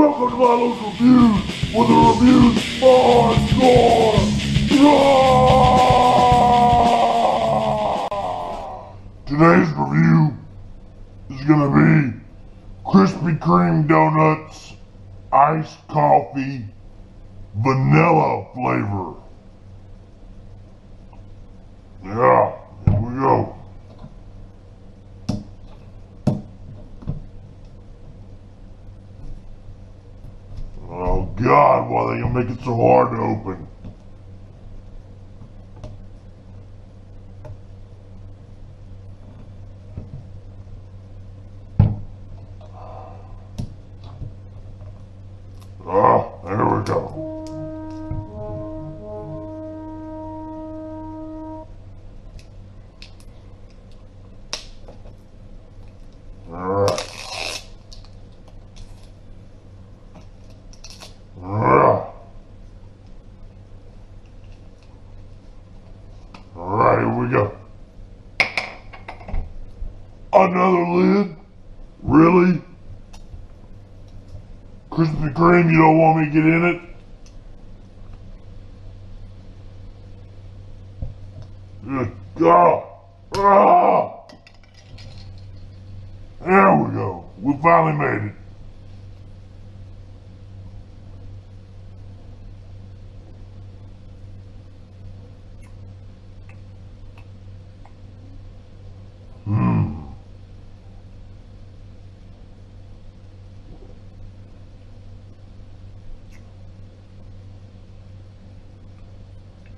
Welcome to my local reviews, where the reviews are hardcore. Today's review is gonna be Krispy Kreme donuts, iced coffee, vanilla flavor. Yeah, here we go. Oh God, why are they gonna make it so hard to open? Oh, there we go. Alright. Alright, here we go. Another lid? Really? Krispy Kreme, you don't want me to get in it? Good God. Ah! There we go. We finally made it.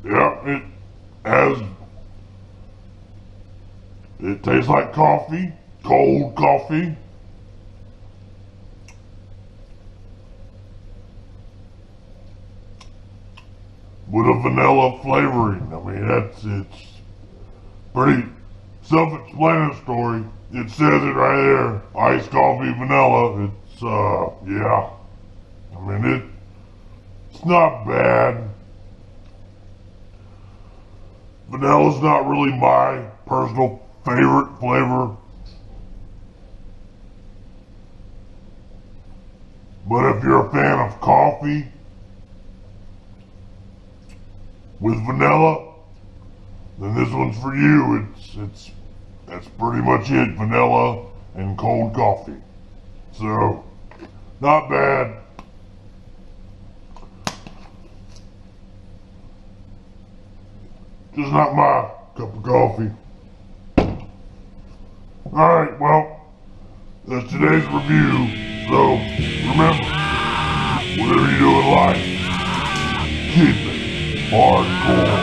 Yeah, it tastes like coffee, cold coffee. With a vanilla flavoring. I mean, it's pretty self-explanatory. It says it right there, iced coffee, vanilla. It's, yeah. I mean, it's not bad. Vanilla's not really my personal favorite flavor. But if you're a fan of coffee with vanilla, then this one's for you. That's pretty much it. Vanilla and cold coffee. So, not bad. Just not my cup of coffee. Alright, well, that's today's review. So, remember, whatever you do in life, keep it hardcore.